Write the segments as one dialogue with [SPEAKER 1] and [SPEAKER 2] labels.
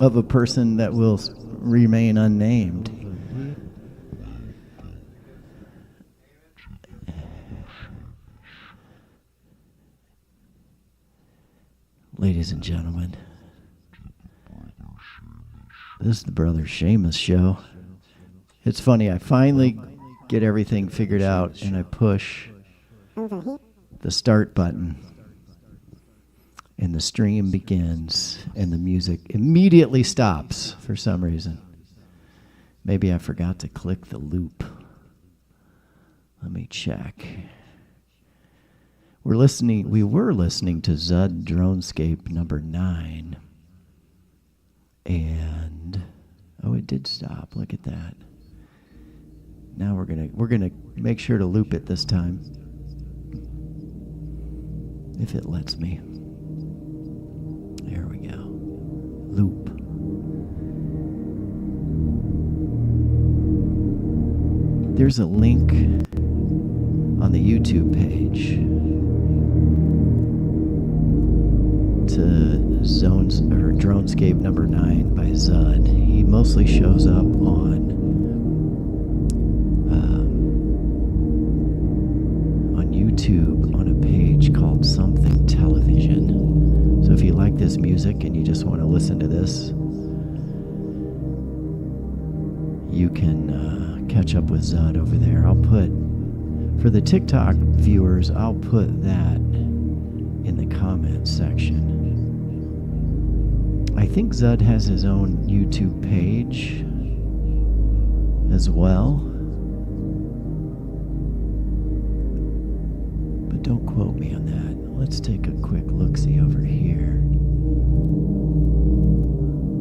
[SPEAKER 1] of a person that will remain unnamed. Ladies and gentlemen, this is the Brother Seamus Show. It's funny, I finally get everything figured out and I push the start button and the stream begins and the music immediately stops for some reason. Maybe I forgot to click the loop. Let me check. We were listening to Zud Dronesape number 9. And it did stop. Look at that. Now we're gonna make sure to loop it this time. If it lets me. There we go. Loop. There's a link on the YouTube page to Dronesape number 9 by Zud. He mostly shows up on YouTube on a page called Something Television. So if you like this music and you just want to listen to this, you can catch up with Zud over there. For the TikTok viewers, I'll put that in the comments section. I think Zud has his own YouTube page as well. But don't quote me on that. Let's take a quick look-see over here.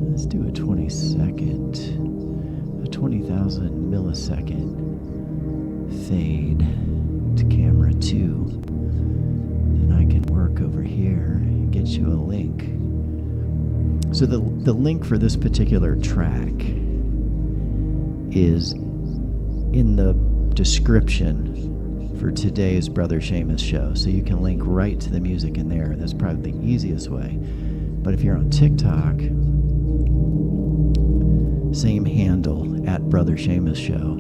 [SPEAKER 1] Let's do a 20,000 millisecond fade to camera 2. Then I can work over here and get you a link. So the link for this particular track is in the description for today's Brother Seamus Show. So you can link right to the music in there. That's probably the easiest way. But if you're on TikTok, same handle, at Brother Seamus Show.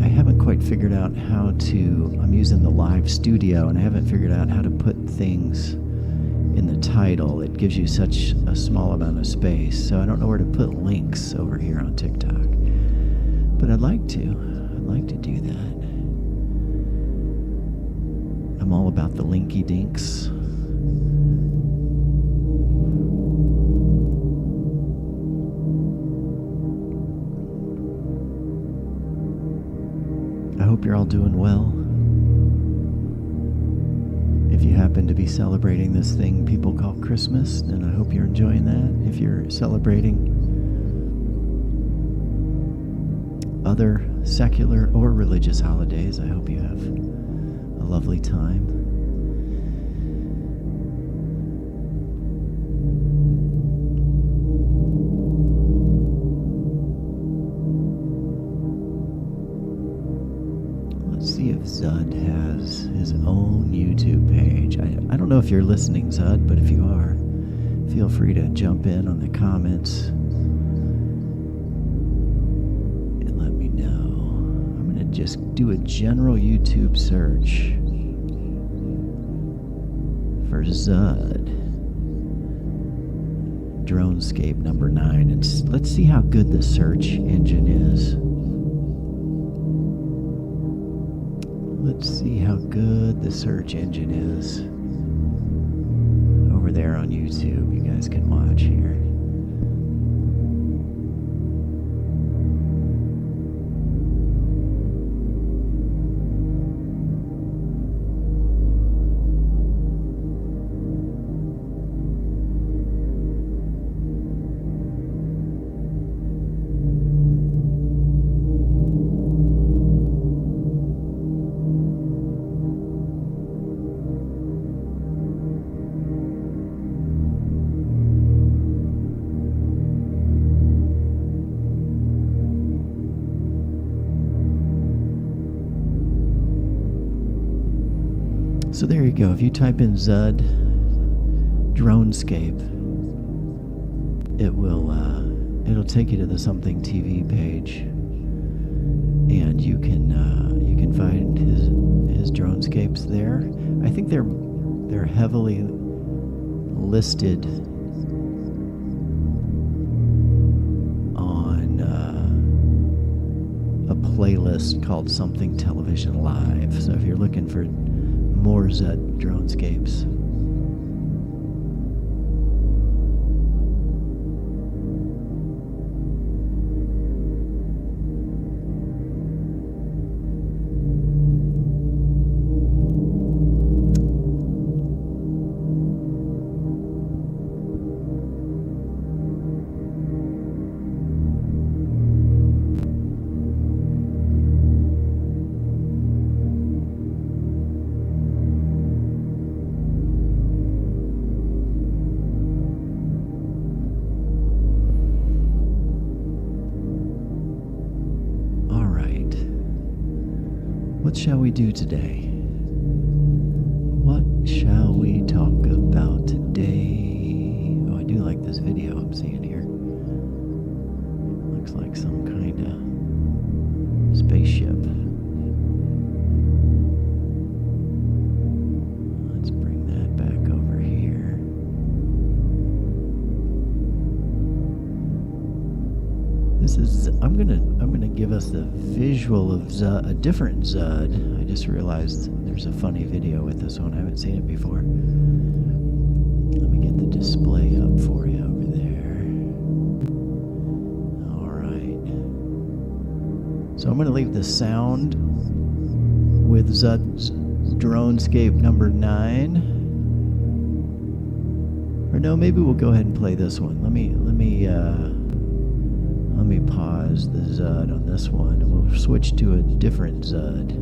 [SPEAKER 1] I haven't quite figured out how to, I'm using the live studio and I haven't figured out how to put things in the title. It gives you such a small amount of space, so I don't know where to put links over here on TikTok. But I'd like to do that. I'm all about the linky dinks. I hope you're all doing well. If you happen to be celebrating this thing people call Christmas, then I hope you're enjoying that. If you're celebrating other secular or religious holidays, I hope you have a lovely time. See if Zud has his own YouTube page. I don't know if you're listening, Zud, but if you are, feel free to jump in on the comments and let me know. I'm going to just do a general YouTube search for Zud Dronesape number 9, and let's see how good the search engine is. Let's see how good the search engine is over there on YouTube. You guys can watch here. So there you go. If you type in Zud Dronescape. It'll take you to the Something TV page, and you can find his Dronescapes there. I think they're heavily listed on a playlist called Something Television Live. So if you're looking for more Zud Dronescapes. What shall we do today? What shall we talk about today? Oh, I do like this video I'm seeing here. Looks like some kind of spaceship. Let's bring that back over here. This is, I'm gonna give us the visual of Zud, a different Zud. I just realized there's a funny video with this one. I haven't seen it before. Let me get the display up for you over there. All right. So I'm gonna leave the sound with Zud's Dronescape number 9. Or no, maybe we'll go ahead and play this one. Let me pause the Zud on this one, and we'll switch to a different Zud.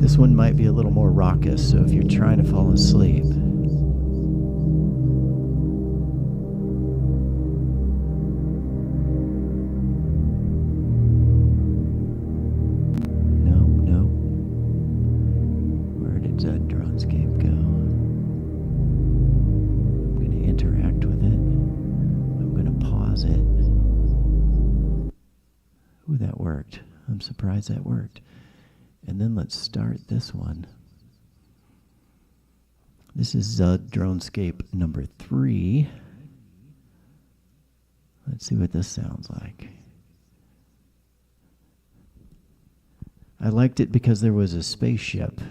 [SPEAKER 1] This one might be a little more raucous, so if you're trying to fall asleep, no. Where did Zud Dronescape go? Interact with it. I'm going to pause it. Ooh, that worked. I'm surprised that worked. And then let's start this one. This is Zud Dronescape number 3. Let's see what this sounds like. I liked it because there was a spaceship.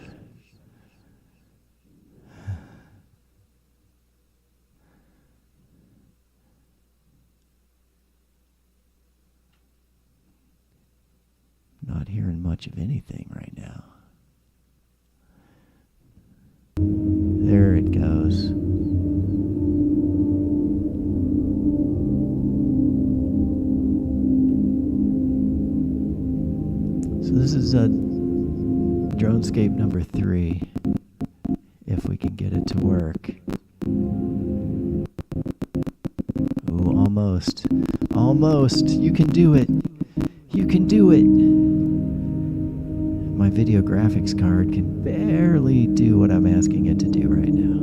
[SPEAKER 1] Not hearing much of anything right now. There it goes. So this is a Dronescape number 3. If we can get it to work. Ooh, almost. Almost. You can do it. You can do it. My video graphics card can barely do what I'm asking it to do right now.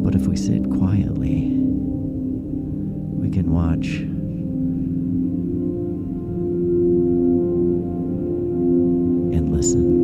[SPEAKER 1] But if we sit quietly, we can watch and listen.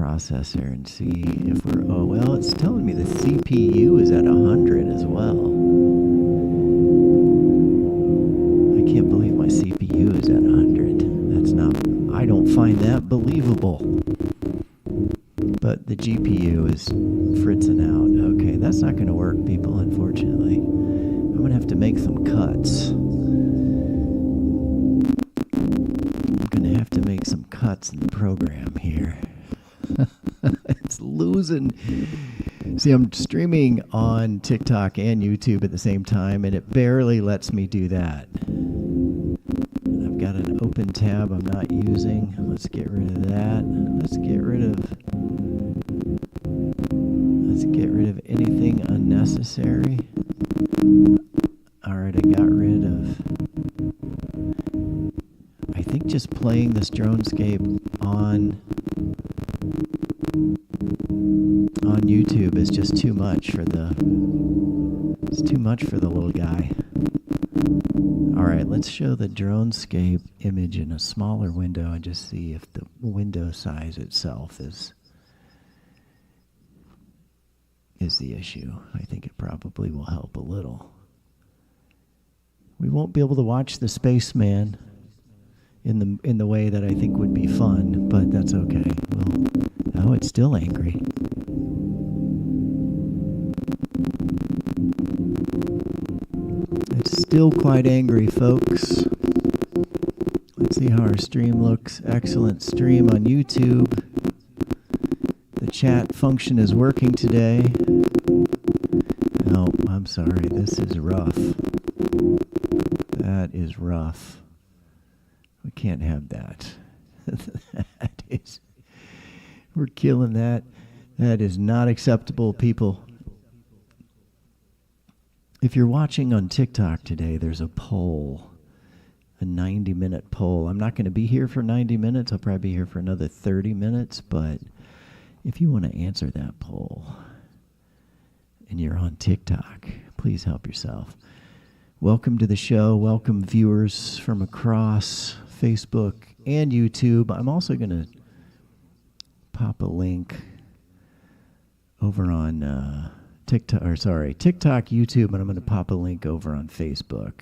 [SPEAKER 1] processor and see if we're... Oh, well, it's telling me the CPU is at 100 as well. I can't believe my CPU is at 100. That's not... I don't find that believable. But the GPU is fritzing out. Okay, that's not going to work, people, unfortunately. I'm going to have to make some cuts. Some cuts in the program here. It's losing. See, I'm streaming on TikTok and YouTube at the same time, and it barely lets me do that. I've got an open tab I'm not using. Let's get rid of that. Let's get rid of anything unnecessary. All right, I got rid of... I think just playing this Dronesape on YouTube is just too much for the... It's too much for the little guy. All right, let's show the Dronesape image in a smaller window and just see if the window size itself is the issue. I think it probably will help a little. We won't be able to watch the spaceman in the way that I think would be fun, but that's okay. Well, oh, it's still angry. It's still quite angry, folks. Let's see how our stream looks. Excellent stream on YouTube. The chat function is working today. No, I'm sorry. This is rough. That is rough. We can't have that. That is, we're killing that. That is not acceptable, people. If you're watching on TikTok today, there's a poll, a 90-minute poll. I'm not going to be here for 90 minutes. I'll probably be here for another 30 minutes. But if you want to answer that poll and you're on TikTok, please help yourself. Welcome to the show. Welcome, viewers from across Facebook and YouTube. I'm also going to pop a link over on TikTok, YouTube, and I'm going to pop a link over on Facebook.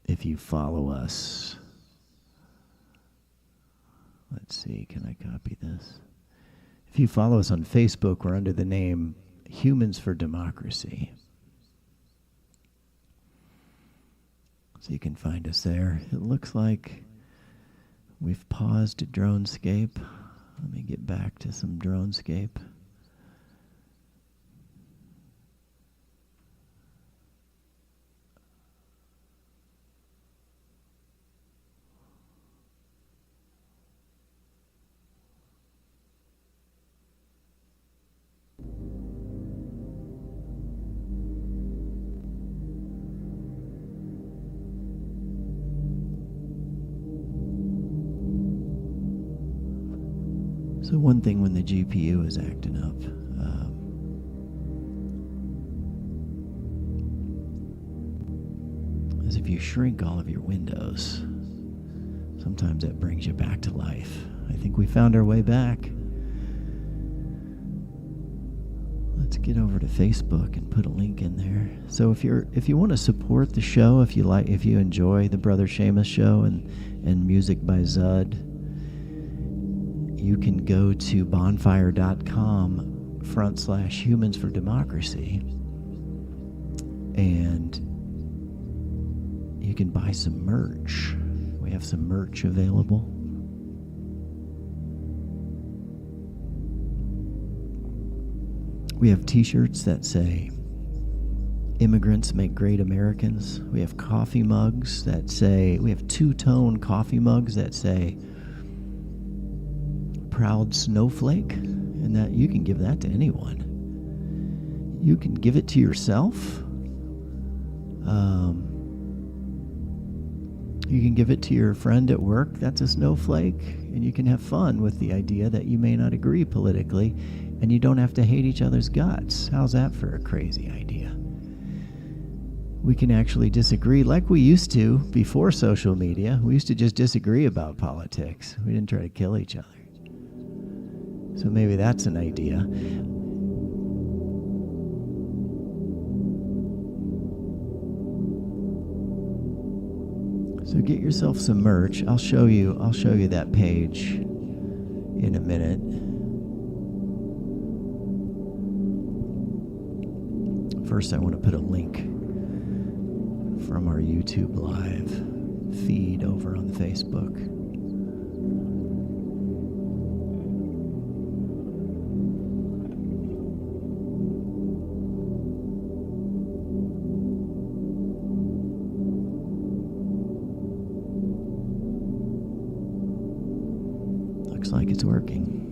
[SPEAKER 1] If you follow us, let's see, can I copy this? If you follow us on Facebook, we're under the name Humans for Democracy. So you can find us there. It looks like we've paused Dronesape. Let me get back to some Dronesape. So one thing when the GPU is acting up, is if you shrink all of your windows, sometimes that brings you back to life. I think we found our way back. Let's get over to Facebook and put a link in there. So if you want to support the show, if you enjoy the Brother Seamus Show and music by Zud, you can go to bonfire.com/humans for democracy, and you can buy some merch. We have some merch available. We have t-shirts that say "Immigrants Make Great Americans." We have coffee mugs that say, we have two-tone coffee mugs that say "Proud Snowflake," and that you can give that to anyone. You can give it to yourself. You can give it to your friend at work that's a snowflake, and you can have fun with the idea that you may not agree politically, and you don't have to hate each other's guts. How's that for a crazy idea? we can actually disagree like we used to before social media. We used to just disagree about politics. We didn't try to kill each other. So maybe that's an idea. So get yourself some merch. I'll show you that page in a minute. First, I want to put a link from our YouTube live feed over on Facebook. Looks like it's working.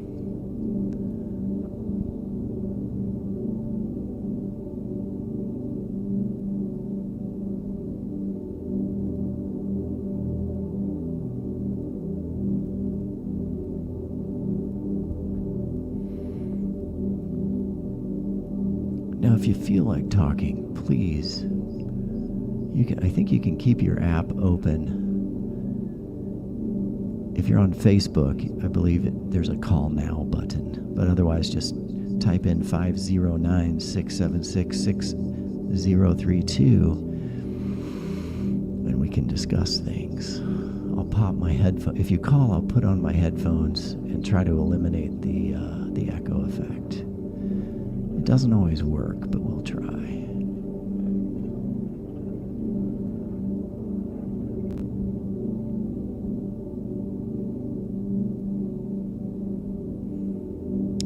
[SPEAKER 1] Now, if you feel like talking, please, I think you can keep your app open. If you're on Facebook, I believe there's a call now button, but otherwise just type in 509-676-6032 and we can discuss things. I'll pop my headphone. If you call, I'll put on my headphones and try to eliminate the echo effect. It doesn't always work, but we'll try.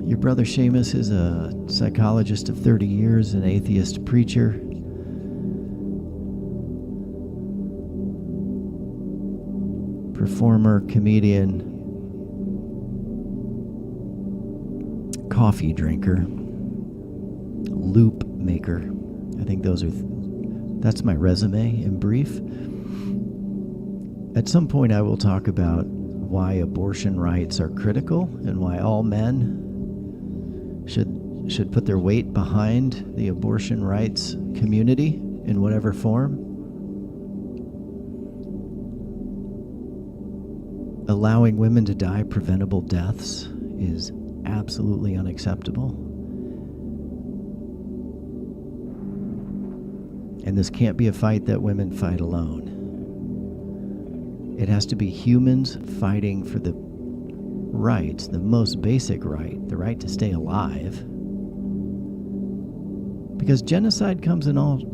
[SPEAKER 1] Your brother Seamus is a psychologist of 30 years, an atheist preacher. Performer, comedian, coffee drinker, loop maker. I think that's my resume in brief. At some point I will talk about why abortion rights are critical and why all men should put their weight behind the abortion rights community in whatever form. Allowing women to die preventable deaths is absolutely unacceptable. And this can't be a fight that women fight alone. It has to be humans fighting for the rights, the most basic right, the right to stay alive. Because genocide comes in all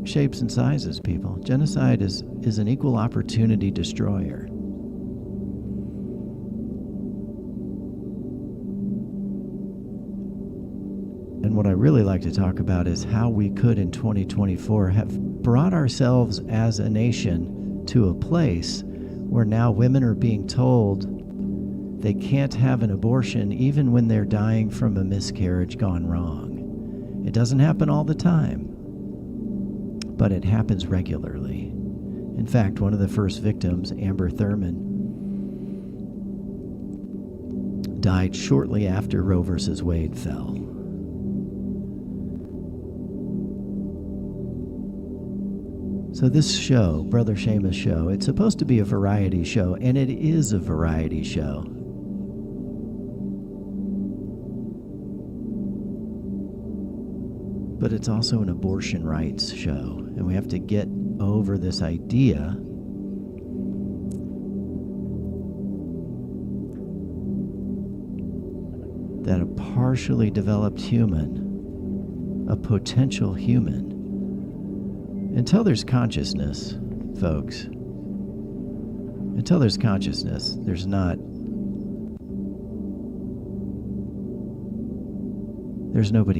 [SPEAKER 1] shapes and sizes, people. Genocide is an equal opportunity destroyer. And what I really like to talk about is how we could in 2024 have brought ourselves as a nation to a place where now women are being told they can't have an abortion even when they're dying from a miscarriage gone wrong. It doesn't happen all the time, but it happens regularly. In fact, one of the first victims, Amber Thurman, died shortly after Roe versus Wade fell. So this show, Brother Seamus Show, it's supposed to be a variety show, and it is a variety show. But it's also an abortion rights show, and we have to get over this idea that a partially developed human, a potential human, until there's consciousness, folks, until there's consciousness, there's nobody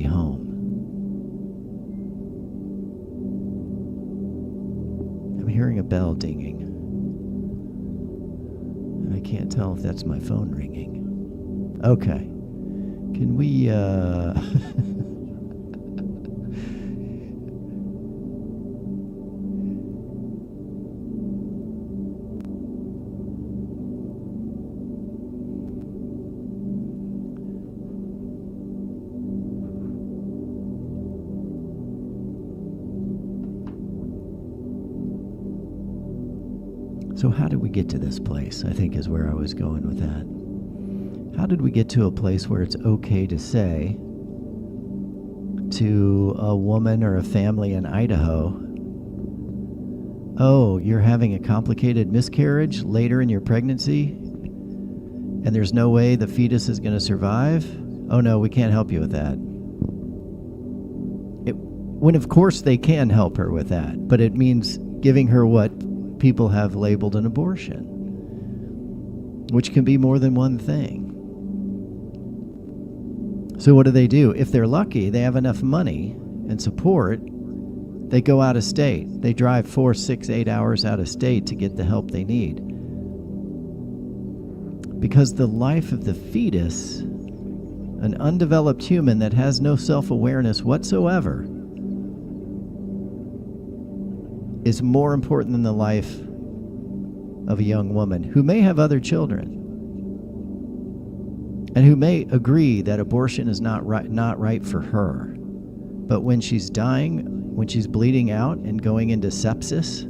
[SPEAKER 1] home. I'm hearing a bell dinging, and I can't tell if that's my phone ringing. Okay. Can we, So how did we get to this place, I think is where I was going with that. How did we get to a place where it's okay to say to a woman or a family in Idaho, oh, you're having a complicated miscarriage later in your pregnancy, and there's no way the fetus is going to survive? Oh no, we can't help you with that. When of course they can help her with that, but it means giving her what people have labeled an abortion, which can be more than one thing. So what do? If they're lucky, they have enough money and support, they go out of state. They drive 4, 6, 8 hours out of state to get the help they need. Because the life of the fetus, an undeveloped human that has no self-awareness whatsoever, is more important than the life of a young woman who may have other children and who may agree that abortion is not right for her. But when she's dying, when she's bleeding out and going into sepsis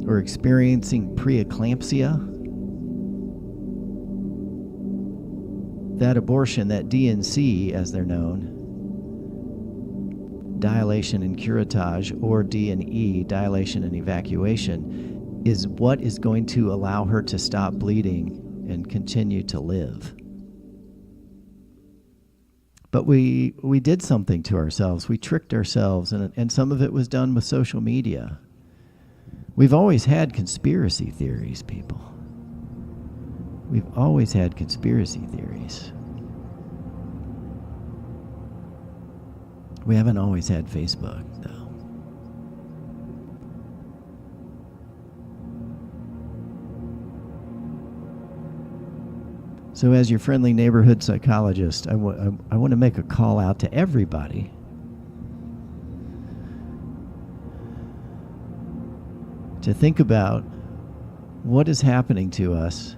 [SPEAKER 1] or experiencing preeclampsia, that abortion, that D&C as they're known, dilation and curettage, or D&E, dilation and evacuation, is what is going to allow her to stop bleeding and continue to live. But we did something to ourselves. We tricked ourselves, and some of it was done with social media. We've always had conspiracy theories, people. We've always had conspiracy theories. We haven't always had Facebook, though. So as your friendly neighborhood psychologist, I want to make a call out to everybody to think about what is happening to us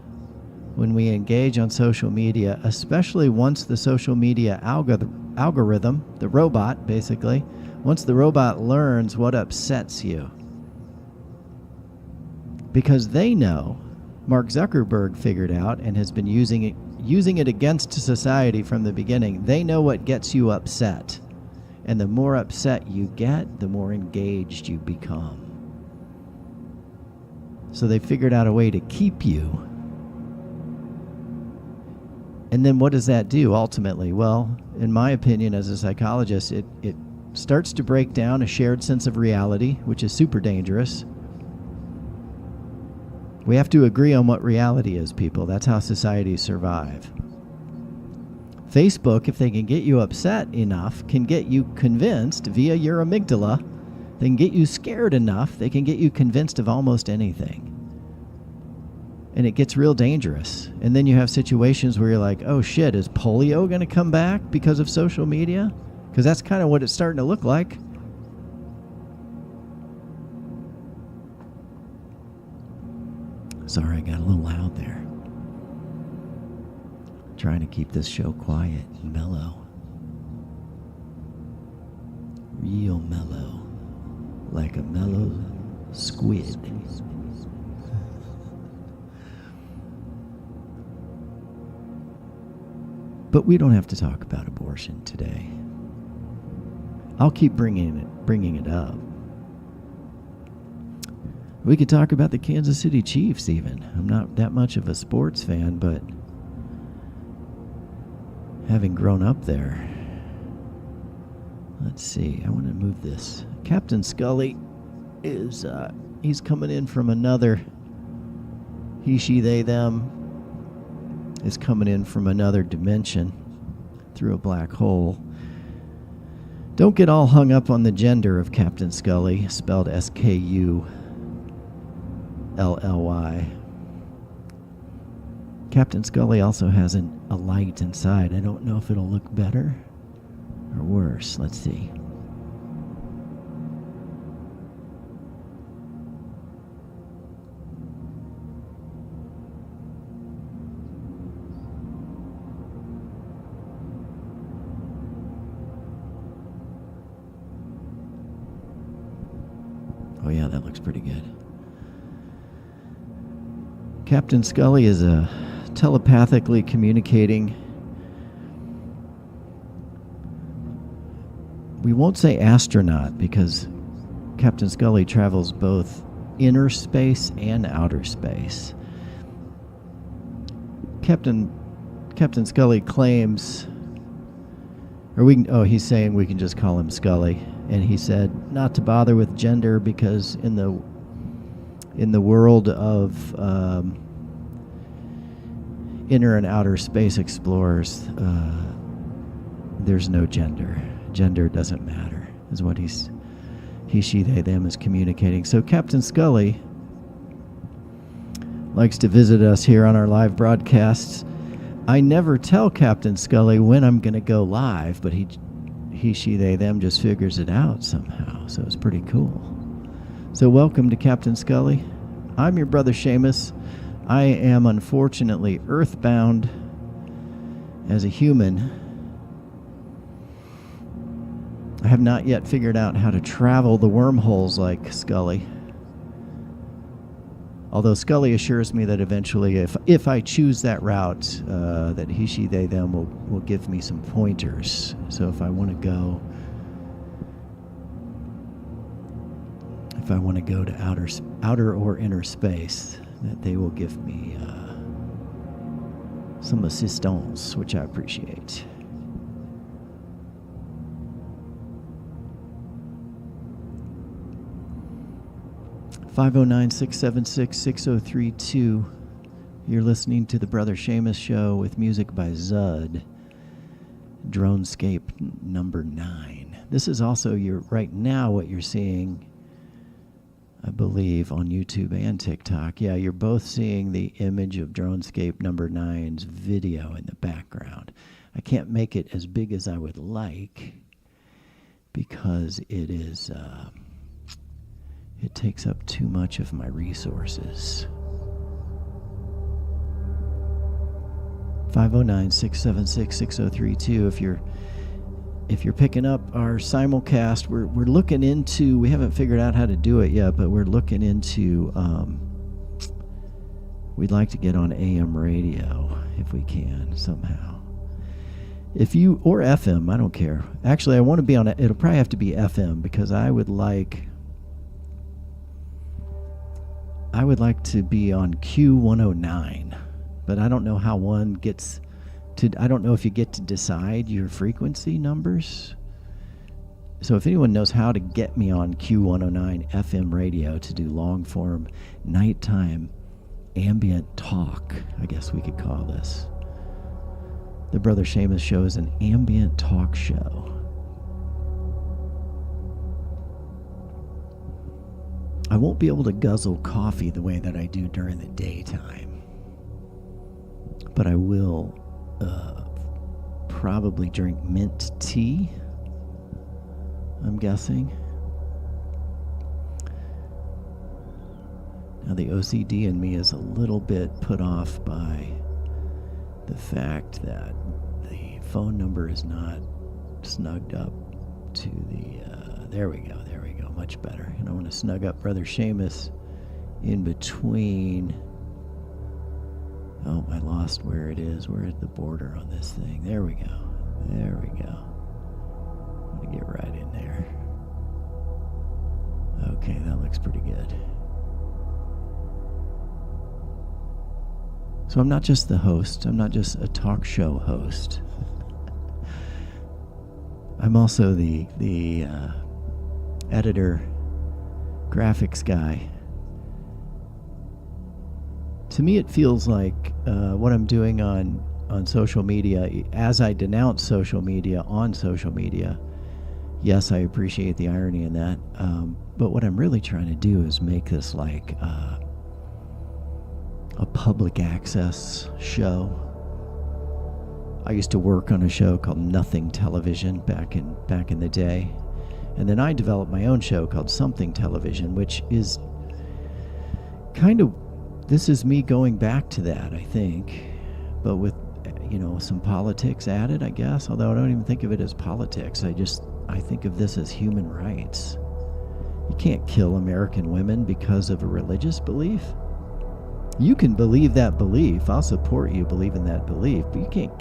[SPEAKER 1] when we engage on social media, especially once the social media algorithm, the robot basically, once the robot learns what upsets you. Because they know, Mark Zuckerberg figured out and has been using it against society from the beginning. They know what gets you upset. And the more upset you get, the more engaged you become. So they figured out a way to keep you. And then what does that do ultimately? Well, in my opinion as a psychologist, it starts to break down a shared sense of reality, which is super dangerous. We have to agree on what reality is, people. That's how societies survive. Facebook, if they can get you upset enough, can get you convinced via your amygdala. They can get you scared enough, they can get you convinced of almost anything. And it gets real dangerous. And then you have situations where you're like, oh shit, is polio going to come back because of social media? Because that's kind of what it's starting to look like. Sorry, I got a little loud there. Trying to keep this show quiet and mellow. Real mellow. Like a mellow squid. But we don't have to talk about abortion today. I'll keep bringing it up. We could talk about the Kansas City Chiefs even. I'm not that much of a sports fan, but having grown up there. Let's see. I want to move this. Captain Scully is, he's coming in from another, he, she, they, them, is coming in from another dimension through a black hole. Don't get all hung up on the gender of Captain Scully, spelled S-K-U-L-L-Y. Captain Scully also has a light inside. I don't know if it'll look better or worse. Let's see. Oh yeah, that looks pretty good. Captain Scully is telepathically communicating. We won't say astronaut because Captain Scully travels both inner space and outer space. Captain Scully claims, he's saying we can just call him Scully, and he said not to bother with gender because in the world of inner and outer space explorers, there's no gender. Gender doesn't matter, is what he, she, they, them is communicating. So Captain Scully likes to visit us here on our live broadcasts. I never tell Captain Scully when I'm going to go live, but he, she, they, them just figures it out somehow. So it's pretty cool. So welcome to Captain Scully. I'm your brother Seamus. I am unfortunately earthbound as a human. I have not yet figured out how to travel the wormholes like Scully. Although Scully assures me that eventually, if I choose that route, that he, she, they, them will give me some pointers. So if I want to go to outer or inner space, that they will give me some assistance, which I appreciate. (509-676-6032). You're listening to the Brother Seamus Show with music by Zud. Dronesape number 9. This is also right now what you're seeing, I believe, on YouTube and TikTok. Yeah, you're both seeing the image of Dronesape number 9's video in the background. I can't make it as big as I would like because it is it takes up too much of my resources. 509-676-6032. If you're picking up our simulcast, we're looking into, we haven't figured out how to do it yet, but we're looking into, we'd like to get on AM radio if we can somehow. If you, or FM, I don't care. Actually, I want to be on it'll probably have to be FM because I would like to be on Q109, but I don't know how one gets to, I don't know if you get to decide your frequency numbers. So if anyone knows how to get me on Q109 FM radio to do long form nighttime ambient talk, I guess we could call this. The Brother Seamus Show is an ambient talk show. I won't be able to guzzle coffee the way that I do during the daytime, but I will probably drink mint tea, I'm guessing. Now the OCD in me is a little bit put off by the fact that the phone number is not snugged up to the, there we go, much better. And I want to snug up Brother Seamus in between. Oh, I lost where it is. We're at the border on this thing. There we go. I'm going to get right in there. Okay, that looks pretty good. So I'm not just the host. I'm not just a talk show host. I'm also the editor, graphics guy. To me, it feels like what I'm doing on social media, as I denounce social media on social media. Yes, I appreciate the irony in that. But what I'm really trying to do is make this like a public access show. I used to work on a show called Nothing Television back in the day. And then I developed my own show called Something Television, which is kind of, this is me going back to that, I think, but with, some politics added, I guess, although I don't even think of it as politics. I think of this as human rights. You can't kill American women because of a religious belief. You can believe that belief. I'll support you believing that belief, but you can't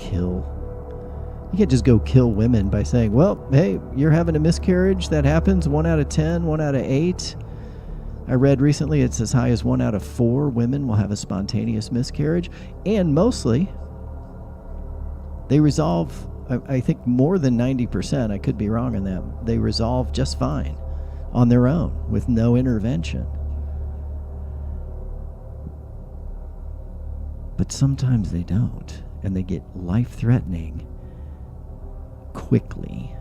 [SPEAKER 1] just go kill women by saying, well, hey, you're having a miscarriage. That happens 1 out of 10, 1 out of 8. I read recently it's as high as 1 out of 4 women will have a spontaneous miscarriage. And mostly, they resolve, I think more than 90%, I could be wrong on that, they resolve just fine on their own with no intervention. But sometimes they don't, and they get life-threatening quickly.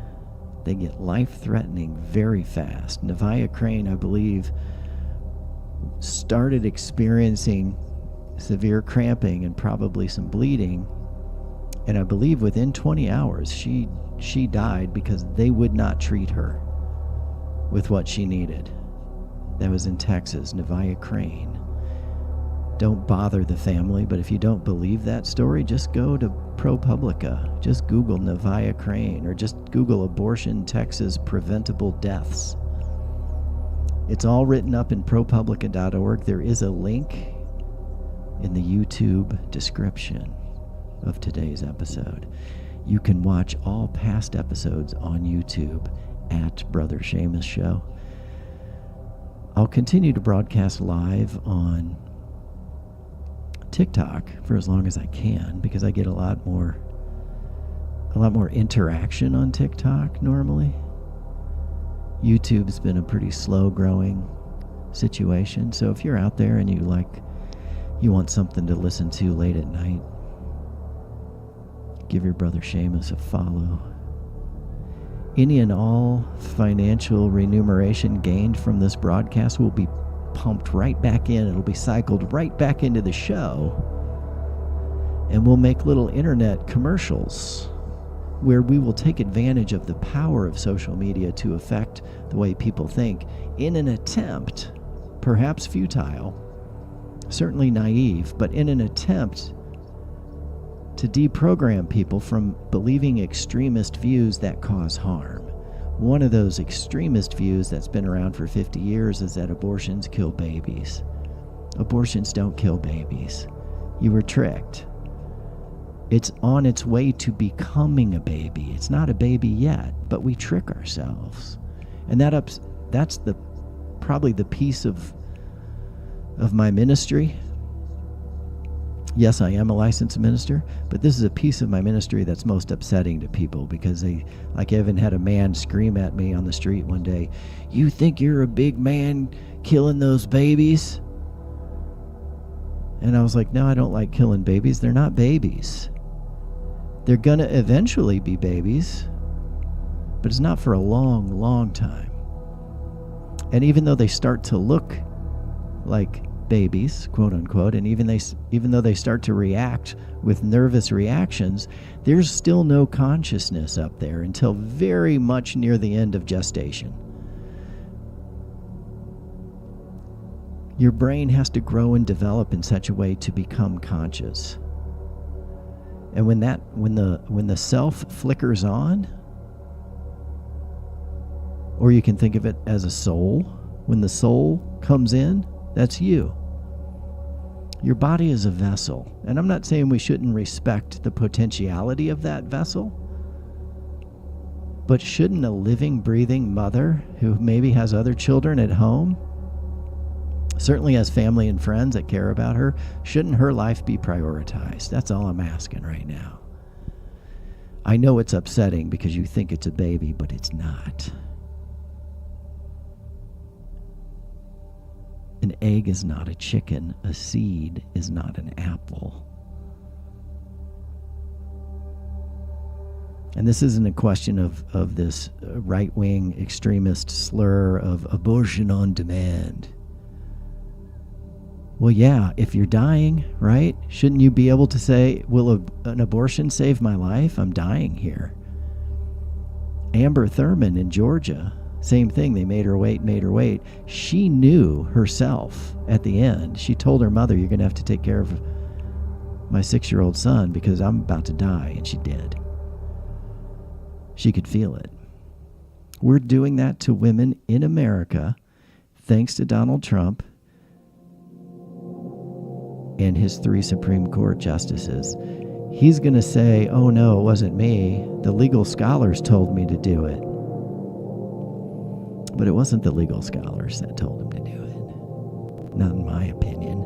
[SPEAKER 1] They get life-threatening very fast. Nevaeh Crane, I believe, started experiencing severe cramping and probably some bleeding, and I believe within 20 hours she died because they would not treat her with what she needed. That was in Texas. Nevaeh Crane. Don't bother the family, but if you don't believe that story, just go to ProPublica. Just Google Nevaeh Crane, or just Google abortion Texas preventable deaths. It's all written up in ProPublica.org. There is a link in the YouTube description of today's episode. You can watch all past episodes on YouTube at Brother Seamus Show. I'll continue to broadcast live on TikTok for as long as I can, because I get a lot more interaction on TikTok normally. YouTube's been a pretty slow growing situation, so if you're out there and you want something to listen to late at night, give your Brother Seamus a follow. Any and all financial remuneration gained from this broadcast will be pumped right back in. It'll be cycled right back into the show, and we'll make little internet commercials where we will take advantage of the power of social media to affect the way people think in an attempt, perhaps futile, certainly naive, but in an attempt to deprogram people from believing extremist views that cause harm. One of those extremist views that's been around for 50 years is that abortions kill babies. Abortions don't kill babies. You were tricked. It's on its way to becoming a baby. It's not a baby yet, but we trick ourselves. And that's probably the piece of my ministry. Yes, I am a licensed minister, but this is a piece of my ministry that's most upsetting to people, because I even had a man scream at me on the street one day, "You think you're a big man killing those babies?" And I was like, no, I don't like killing babies. They're not babies. They're going to eventually be babies, but it's not for a long, long time. And even though they start to look like babies, quote unquote, and even though they start to react with nervous reactions, there's still no consciousness up there until very much near the end of gestation. Your brain has to grow and develop in such a way to become conscious. And when the self flickers on, or you can think of it as a soul, when the soul comes in, that's you. Your body is a vessel. And I'm not saying we shouldn't respect the potentiality of that vessel, but shouldn't a living, breathing mother who maybe has other children at home, certainly has family and friends that care about her, shouldn't her life be prioritized? That's all I'm asking right now. I know it's upsetting because you think it's a baby, but it's not. An egg is not a chicken. A seed is not an apple. And this isn't a question of this right-wing extremist slur of abortion on demand. Well, yeah, if you're dying, right? Shouldn't you be able to say, will an abortion save my life? I'm dying here. Amber Thurman in Georgia, same thing. They made her wait. She knew herself at the end. She told her mother, you're going to have to take care of my 6-year-old son because I'm about to die. And she did. She could feel it. We're doing that to women in America thanks to Donald Trump and his 3 Supreme Court justices, he's going to say, oh no, it wasn't me. The legal scholars told me to do it. But it wasn't the legal scholars that told him to do it. Not in my opinion.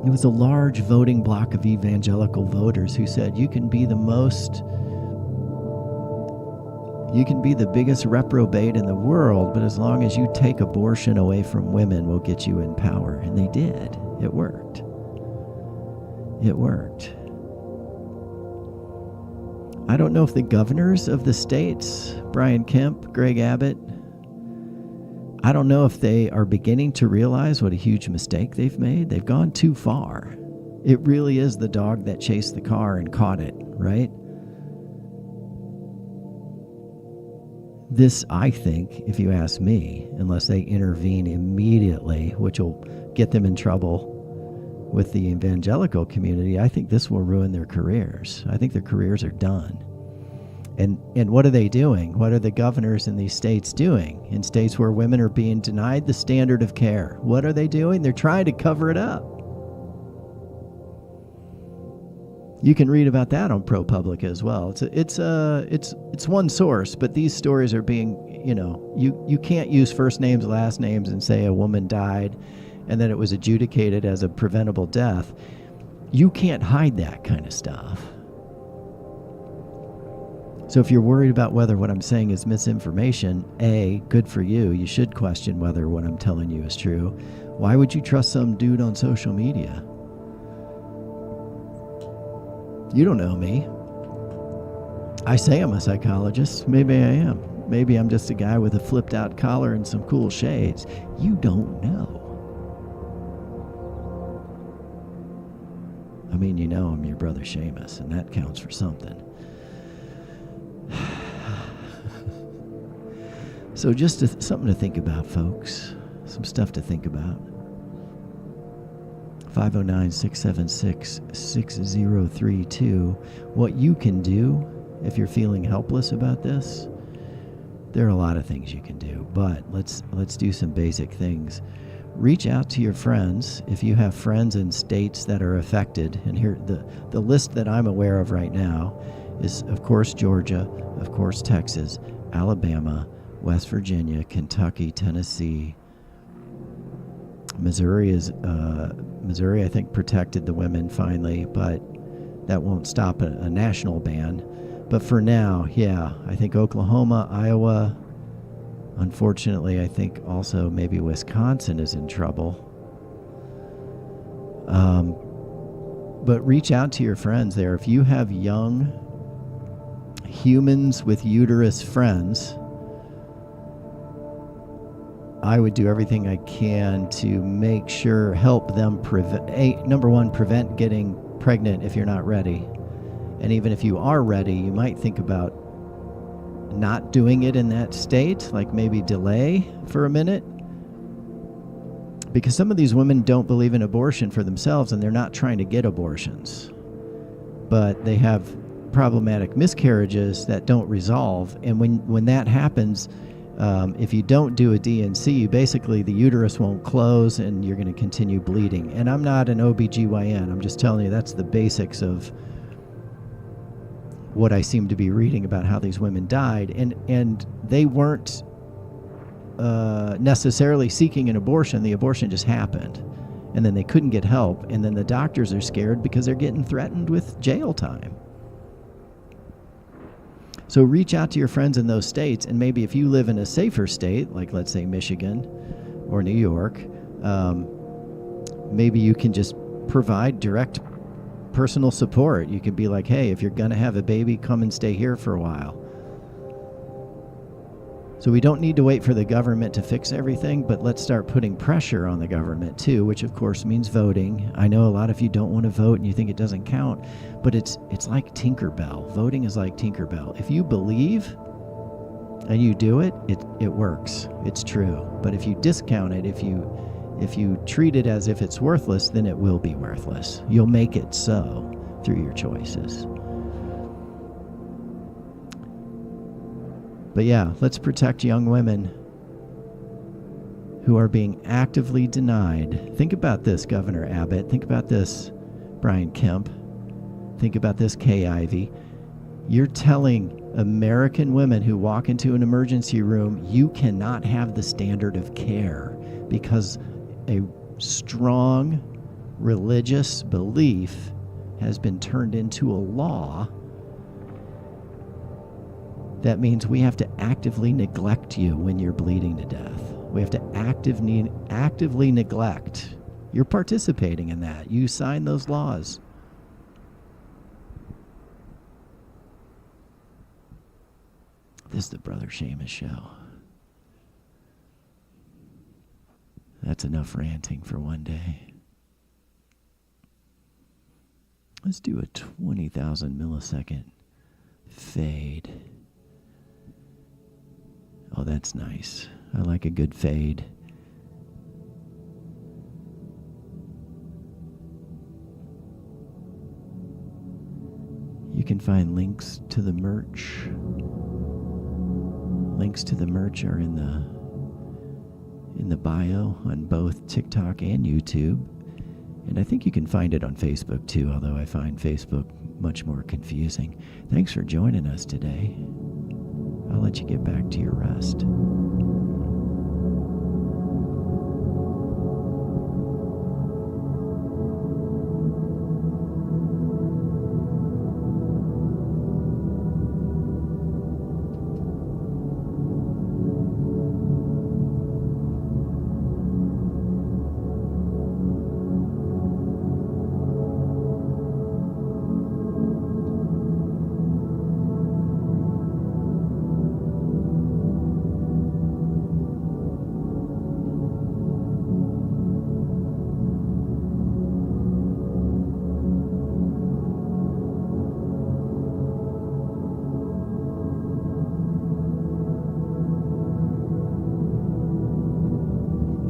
[SPEAKER 1] It was a large voting bloc of evangelical voters who said, you can be the biggest reprobate in the world, but as long as you take abortion away from women, we'll get you in power. And they did. It worked. It worked. I don't know if the governors of the states, Brian Kemp, Greg Abbott, I don't know if they are beginning to realize what a huge mistake they've made. They've gone too far. It really is the dog that chased the car and caught it, right? This, I think, if you ask me, unless they intervene immediately, which will get them in trouble with the evangelical community, I think this will ruin their careers. I think their careers are done. And what are they doing? What are the governors in these states doing? In states where women are being denied the standard of care, what are they doing? They're trying to cover it up. You can read about that on ProPublica as well. It's one source, but these stories are being, you can't use first names, last names, and say a woman died and then it was adjudicated as a preventable death. You can't hide that kind of stuff. So if you're worried about whether what I'm saying is misinformation, A, good for you. You should question whether what I'm telling you is true. Why would you trust some dude on social media? You don't know me. I say I'm a psychologist. Maybe I am. Maybe I'm just a guy with a flipped out collar and some cool shades. You don't know. I mean, I'm your brother Seamus, and that counts for something. So just something to think about, folks. Some stuff to think about. 509-676-6032. What you can do if you're feeling helpless about this. There are a lot of things you can do, but let's do some basic things. Reach out to your friends if you have friends in states that are affected. And here, the list that I'm aware of right now is, of course, Georgia, of course, Texas, Alabama, West Virginia, Kentucky, Tennessee. Missouri, I think, protected the women finally, but that won't stop a national ban. But for now, yeah, I think Oklahoma, Iowa, unfortunately, I think also maybe Wisconsin is in trouble. But reach out to your friends there. If you have young humans with uterus friends, I would do everything I can to make sure, help them prevent getting pregnant if you're not ready. And even if you are ready, you might think about not doing it in that state, like maybe delay for a minute. Because some of these women don't believe in abortion for themselves, and they're not trying to get abortions. But they have problematic miscarriages that don't resolve. And when that happens, if you don't do a D&C, basically the uterus won't close and you're going to continue bleeding. And I'm not an OBGYN. I'm just telling you that's the basics of what I seem to be reading about how these women died. And they weren't necessarily seeking an abortion. The abortion just happened. And then they couldn't get help. And then the doctors are scared because they're getting threatened with jail time. So reach out to your friends in those states, and maybe if you live in a safer state, like let's say Michigan or New York, maybe you can just provide direct personal support. You could be like, hey, if you're going to have a baby, come and stay here for a while. So we don't need to wait for the government to fix everything, but let's start putting pressure on the government too, which of course means voting. I know a lot of you don't want to vote and you think it doesn't count, but it's like Tinkerbell. Voting is like Tinkerbell. If you believe and you do it, it works. It's true. But if you discount it, if you treat it as if it's worthless, then it will be worthless. You'll make it so through your choices. But yeah, let's protect young women who are being actively denied. Think about this, Governor Abbott. Think about this, Brian Kemp. Think about this, Kay Ivey. You're telling American women who walk into an emergency room, you cannot have the standard of care because a strong religious belief has been turned into a law. That means we have to actively neglect you when you're bleeding to death. We have to actively neglect. You're participating in that. You signed those laws. This is the Brother Seamus Show. That's enough ranting for one day. Let's do a 20,000 millisecond fade. Oh, that's nice. I like a good fade. You can find links to the merch. Links to the merch are in the bio on both TikTok and YouTube. And I think you can find it on Facebook too, although I find Facebook much more confusing. Thanks for joining us today. I'll let you get back to your rest.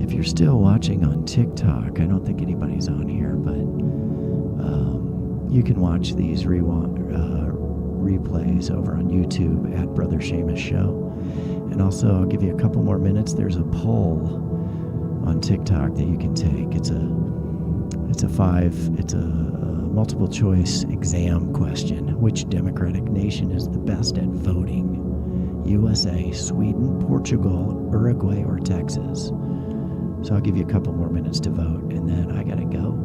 [SPEAKER 1] If you're still watching on TikTok, I don't think anybody's on here, but you can watch these replays over on YouTube at Brother Seamus Show. And also, I'll give you a couple more minutes. There's a poll on TikTok that you can take. It's a multiple choice exam question. Which democratic nation is the best at voting? USA, Sweden, Portugal, Uruguay, or Texas? So I'll give you a couple more minutes to vote, and then I gotta go.